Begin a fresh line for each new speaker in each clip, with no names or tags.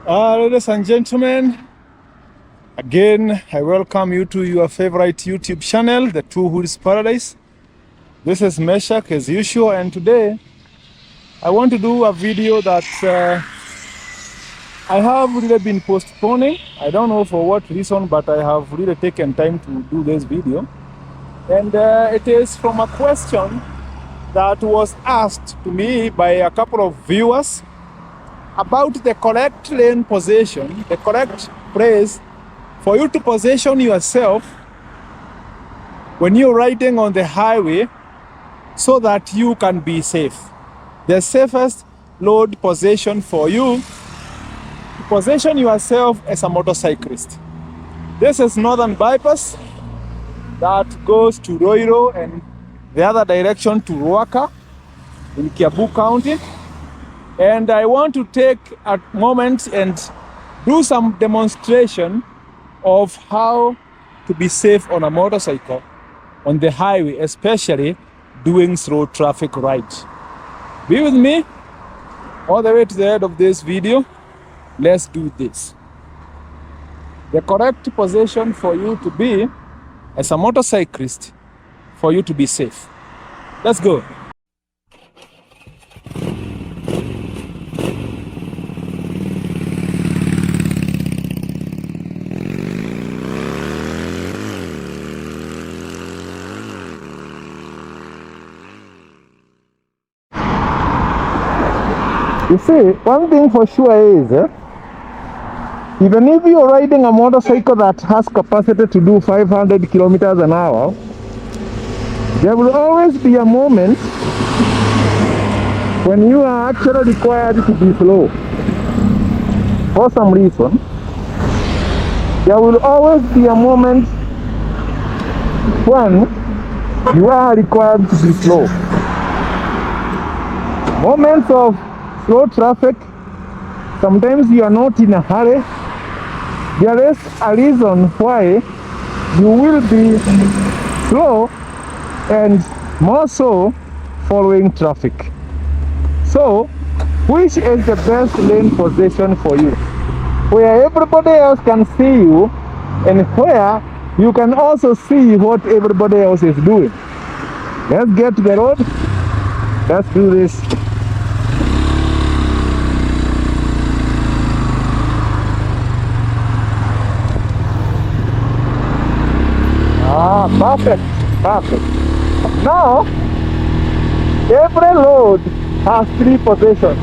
Ladies and gentlemen, again, I welcome you to your favorite YouTube channel, The Two Hoods Paradise. This is Meshak as usual, and today I want to do a video that I have really been postponing. I don't know for what reason, but I have really taken time to do this video. And it is from a question that was asked to me by a couple of viewers about the correct lane position, the correct place for you to position yourself when you're riding on the highway so that you can be safe. The safest road position for you to position yourself as a motorcyclist. This is Northern Bypass that goes to Roiro and the other direction to Ruaka in Kiambu County. And I want to take a moment and do some demonstration of how to be safe on a motorcycle on the highway, especially doing slow traffic rides. Be with me all the way to the end of this video. Let's do this. The correct position for you to be as a motorcyclist, for you to be safe. Let's go. You see, one thing for sure is, even if you're riding a motorcycle that has capacity to do 500 kilometers an hour, there will always be a moment when you are actually required to be slow. For some reason, there will always be a moment when you are required to be slow. Moments of slow traffic, sometimes you are not in a hurry. There is a reason why you will be slow and more so following traffic. So, which is the best lane position for you? Where everybody else can see you and where you can also see what everybody else is doing. Let's get to the road. Let's do this. Perfect. Now, every road has three positions.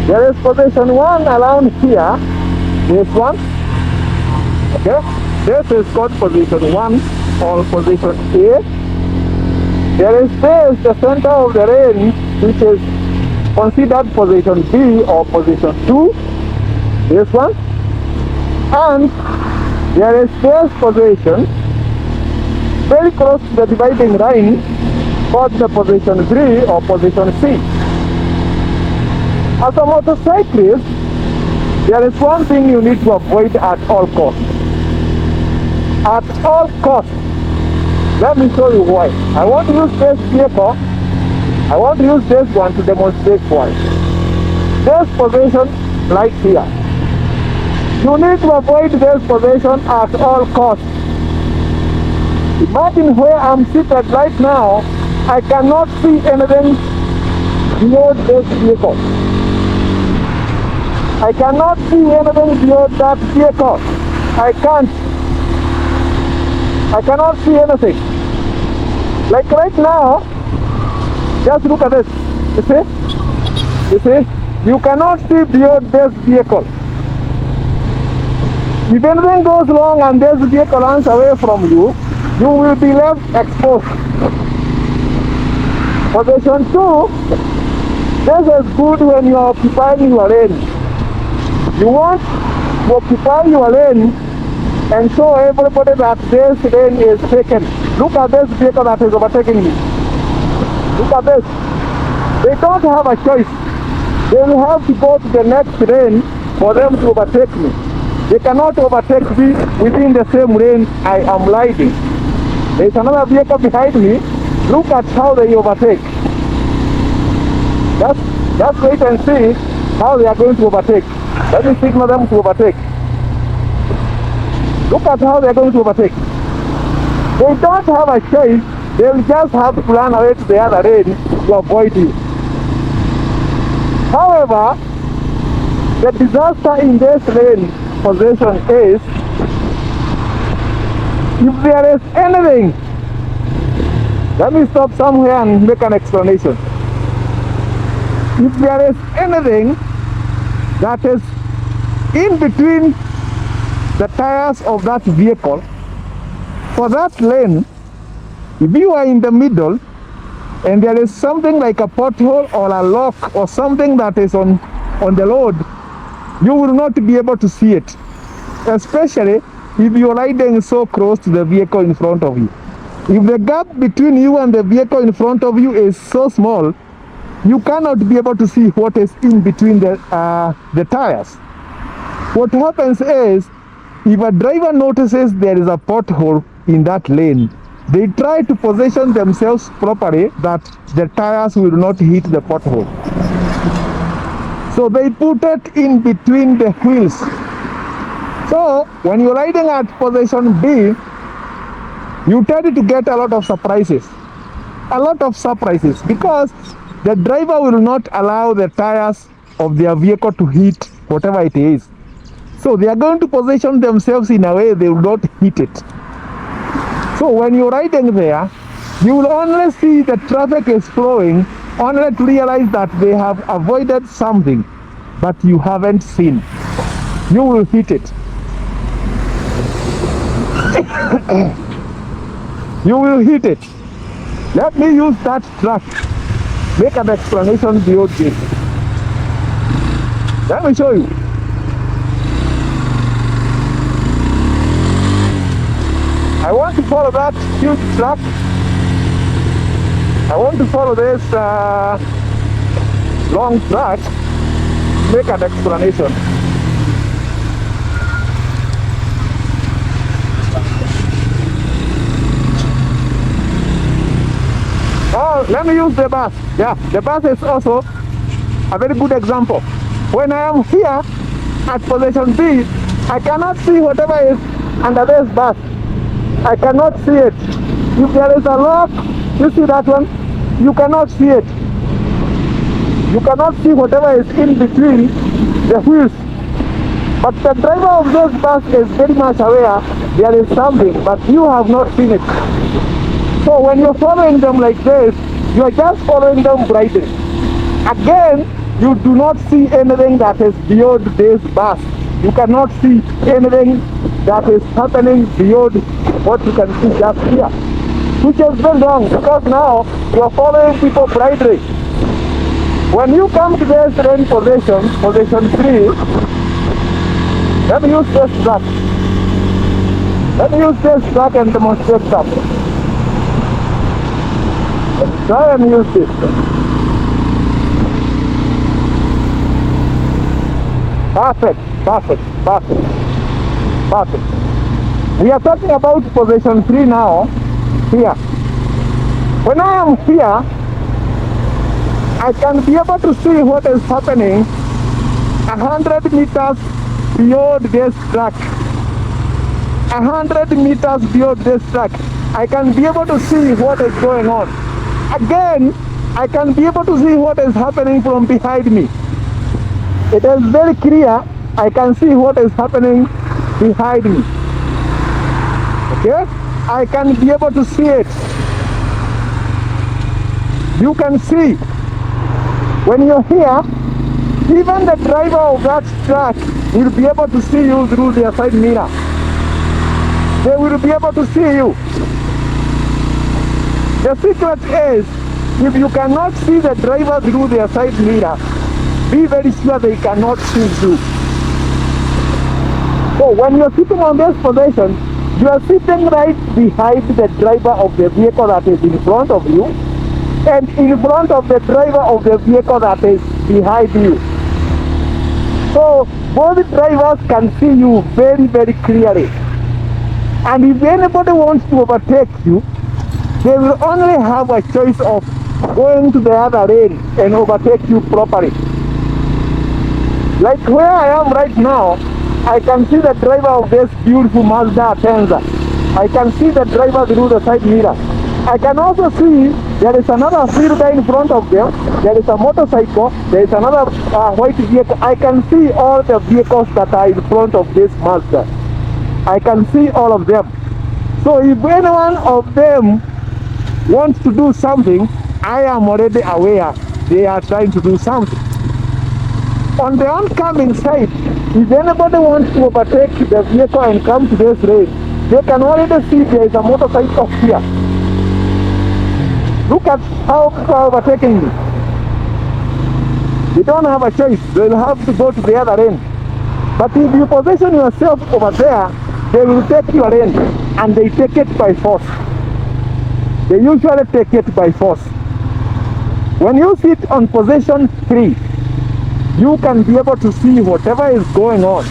There is position 1 around here. This one. Okay. This is called position 1 or position A. There is this, the center of the range, which is considered position B or position 2. This one. And there is this position very close to the dividing line called the position 3 or position C. As a motorcyclist, there is one thing you need to avoid at all costs. At all costs. Let me show you why. I want to use this vehicle. I want to use this one to demonstrate why. This position right here. You need to avoid this position at all costs. Imagine where I'm seated right now, I cannot see anything beyond this vehicle. I cannot see anything beyond that vehicle. I cannot see anything. Like right now, just look at this. You see? You cannot see beyond this vehicle. If anything goes wrong and this vehicle runs away from you, you will be left exposed. Position 2, this is good when you are occupying your lane. You want to occupy your lane and show everybody that this lane is taken. Look at this vehicle that is overtaking me. Look at this. They don't have a choice. They will have to go to the next lane for them to overtake me. They cannot overtake me within the same lane I am riding. There is another vehicle behind me. Look at how they overtake. Just wait and see how they are going to overtake. Let me signal them to overtake. Look at how they are going to overtake. They don't have a choice. They will just have to run away to the other lane to avoid you. However, the disaster in this lane possession is, if there is anything, let me stop somewhere and make an explanation. If there is anything that is in between the tires of that vehicle, for that lane, if you are in the middle and there is something like a pothole or a lock or something that is on the road, you will not be able to see it, especially if you're riding so close to the vehicle in front of you. If the gap between you and the vehicle in front of you is so small, you cannot be able to see what is in between the tires. What happens is, if a driver notices there is a pothole in that lane, they try to position themselves properly that the tires will not hit the pothole. So they put it in between the wheels. So when you're riding at position B, you tend to get a lot of surprises. Because the driver will not allow the tires of their vehicle to hit whatever it is. So they are going to position themselves in a way they will not hit it. So when you're riding there, you will only see the traffic is flowing, only to realize that they have avoided something, but you haven't seen. You will hit it. You will hit it. Let me use that track. Make an explanation beyond this. Let me show you. I want to follow that huge track. I want to follow this long track. Make an explanation. Oh, let me use the bus. Yeah, the bus is also a very good example. When I am here at position B, I cannot see whatever is under this bus. I cannot see it. If there is a lock, you see that one? You cannot see it. You cannot see whatever is in between the wheels. But the driver of this bus is very much aware there is something, but you have not seen it. So when you're following them like this, you are just following them blindly. Again, you do not see anything that is beyond this bus. You cannot see anything that is happening beyond what you can see just here. Which is very wrong, because now you are following people blindly. When you come to this lane position 3, let me use this track. Let me use this track and demonstrate something. Let's try and use this. Perfect. We are talking about position 3 now. Here. When I am here, I can be able to see what is happening 100 meters beyond this track. 100 meters beyond this track. I can be able to see what is going on. Again, I can be able to see what is happening from behind me. It is very clear. I can see what is happening behind me. Okay? I can be able to see it. You can see. When you're here, even the driver of that truck will be able to see you through their side mirror. They will be able to see you. The secret is, if you cannot see the driver through their side mirror, be very sure they cannot see you. So when you're sitting on this position, you are sitting right behind the driver of the vehicle that is in front of you, and in front of the driver of the vehicle that is behind you. So both drivers can see you very, very clearly. And if anybody wants to overtake you, they will only have a choice of going to the other lane and overtake you properly. Like where I am right now, I can see the driver of this beautiful Mazda Tenza. I can see the driver through the side mirror. I can also see there is another field guy in front of them. There is a motorcycle. There is another white vehicle. I can see all the vehicles that are in front of this Mazda. I can see all of them. So if any one of them wants to do something, I am already aware they are trying to do something. On the oncoming side, if anybody wants to overtake the vehicle and come to this lane, they can already see there is a motorcycle here. Look at how people are overtaking me. You don't have a choice. They'll have to go to the other end. But if you position yourself over there, they will take your end, and they take it by force. They usually take it by force. When you sit on position 3, you can be able to see whatever is going on,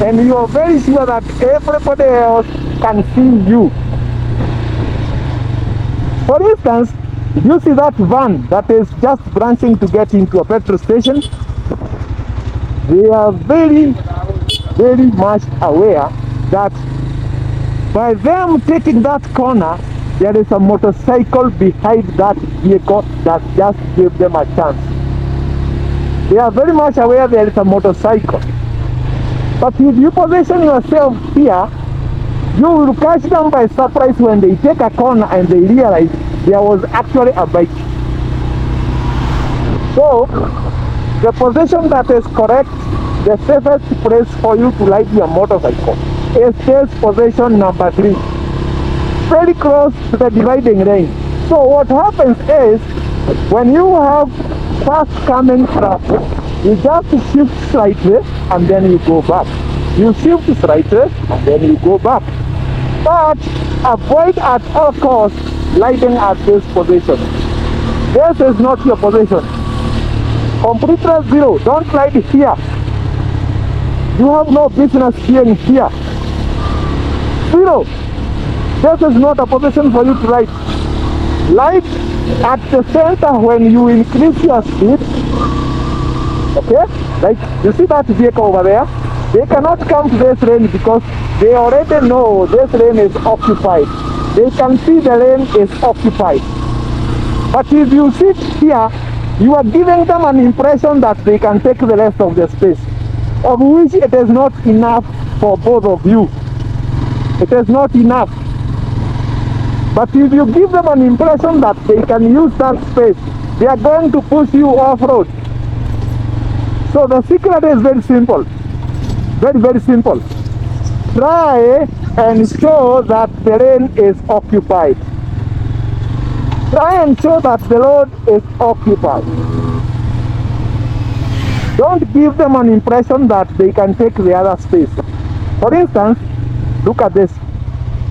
and you are very sure that everybody else can see you. For instance, you see that van that is just branching to get into a petrol station. They are very, very much aware that by them taking that corner, there is a motorcycle behind that vehicle that just gave them a chance. They are very much aware there is a motorcycle. But if you position yourself here, you will catch them by surprise when they take a corner and they realize there was actually a bike. So, the position that is correct, the safest place for you to ride your motorcycle is this position number 3. Very close to the dividing range. So what happens is, when you have fast coming traffic, you just shift slightly and then you go back. You shift slightly and then you go back. But avoid at all costs riding at this position. This is not your position. Completely zero. Don't ride here. You have no business being here. Zero. This is not a position for you to ride. Ride at the center when you increase your speed. Okay? Like, you see that vehicle over there? They cannot come to this lane because they already know this lane is occupied. They can see the lane is occupied. But if you sit here, you are giving them an impression that they can take the rest of the space, of which it is not enough for both of you. It is not enough. But if you give them an impression that they can use that space, they are going to push you off-road. So the secret is very simple. Very, very simple. Try and show that the lane is occupied. Try and show that the road is occupied. Don't give them an impression that they can take the other space. For instance, look at this.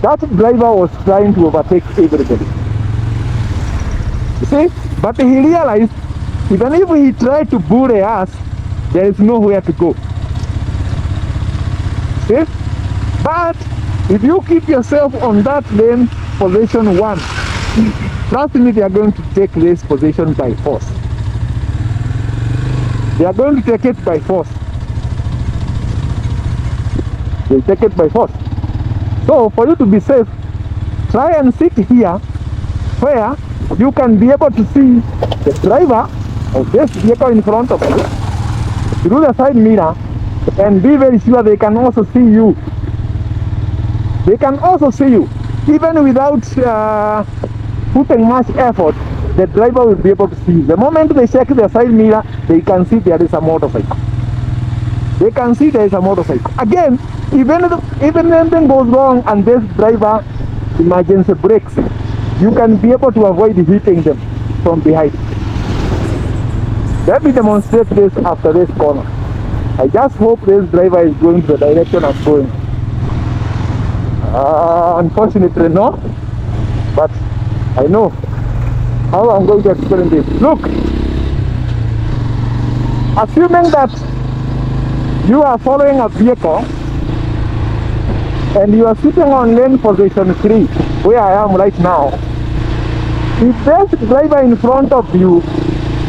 That driver was trying to overtake everybody. You see? But he realized, even if he tried to bully us, there is nowhere to go. See? But if you keep yourself on that lane, position 1, trust me, they are going to take this position by force. They are going to take it by force. They take it by force. So for you to be safe, try and sit here where you can be able to see the driver of this vehicle in front of you through the side mirror, and be very sure they can also see you. They can also see you. Even without putting much effort, the driver will be able to see you. The moment they check the side mirror, they can see there is a motorcycle. They can see there is a motorcycle. Again, even anything goes wrong and this driver emergency brakes, you can be able to avoid hitting them from behind. Let me demonstrate this after this corner. I just hope this driver is going to the direction I'm going. Unfortunately, no. But I know how I'm going to explain this. Look, assuming that you are following a vehicle and you are sitting on lane position 3, where I am right now. If this driver in front of you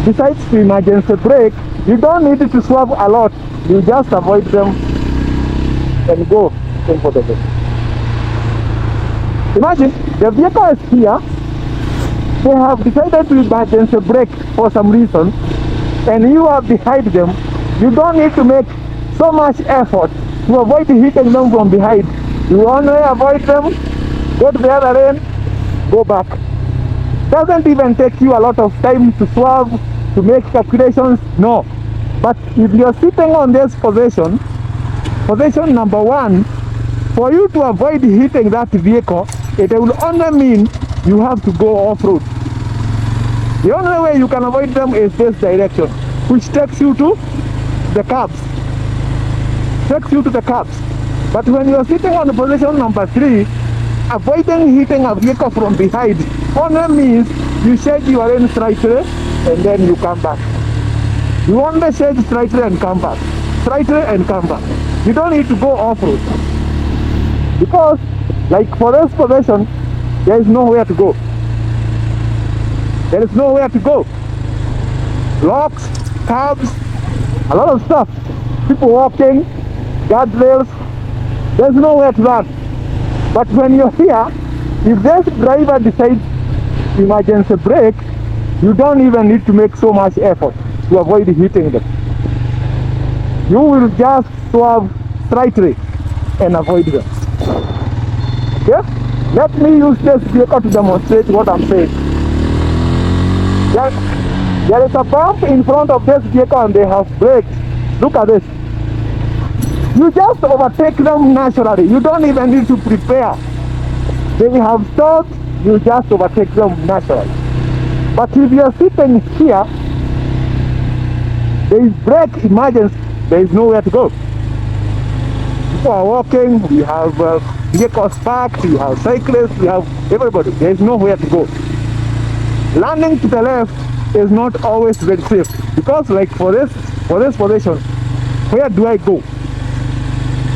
decides to emergency brake, you don't need to swerve a lot. You just avoid them and go comfortably. Imagine the vehicle is here. They have decided to emergency brake for some reason, and you are behind them. You don't need to make so much effort to avoid hitting them from behind. You only avoid them, go to the other lane, go back. Doesn't even take you a lot of time to swerve, to make calculations, no. But if you're sitting on this position number one, for you to avoid hitting that vehicle, it will only mean you have to go off-road. The only way you can avoid them is this direction, which takes you to the curbs. But when you're sitting on position number 3, avoiding hitting a vehicle from behind only means you change your lane slightly and then you come back. You only change slightly and come back. You don't need to go off-road. Because, like for this position, there is nowhere to go. Locks, curbs, a lot of stuff. People walking, guardrails, there's nowhere to run. But when you're here, if this driver decides to emergency brake, you don't even need to make so much effort to avoid hitting them. You will just swerve slightly and avoid them. Okay? Let me use this vehicle to demonstrate what I'm saying. There is a bump in front of this vehicle and they have brakes. Look at this. You just overtake them naturally. You don't even need to prepare. They have stopped, you just overtake them naturally. But if you're sitting here, there is brake emergency, there is nowhere to go. People are walking, we have vehicles parked, we have cyclists, we have everybody. There is nowhere to go. Landing to the left is not always very safe, because like for this position, where do I go?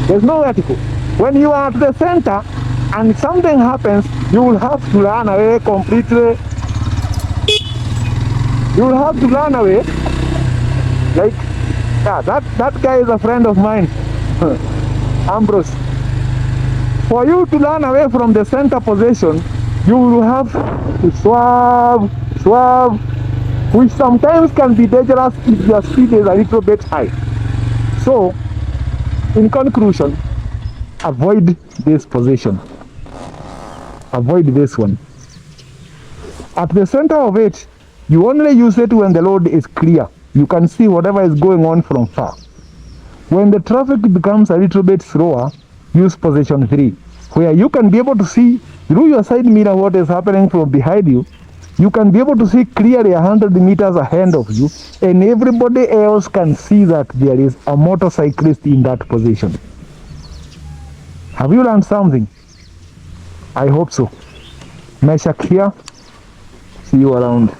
There's nowhere to go. When you are at the center and something happens, you will have to run away completely. You will have to run away. Like, yeah, that guy is a friend of mine, Ambrose. For you to run away from the center position, you will have to swerve, which sometimes can be dangerous if your speed is a little bit high. So, in conclusion, avoid this position. Avoid this one. At the center of it, you only use it when the road is clear. You can see whatever is going on from far. When the traffic becomes a little bit slower, use position 3, where you can be able to see through your side mirror what is happening from behind you. You can be able to see clearly 100 meters ahead of you, and everybody else can see that there is a motorcyclist in that position. Have you learned something? I hope so. Meshak here. See you around.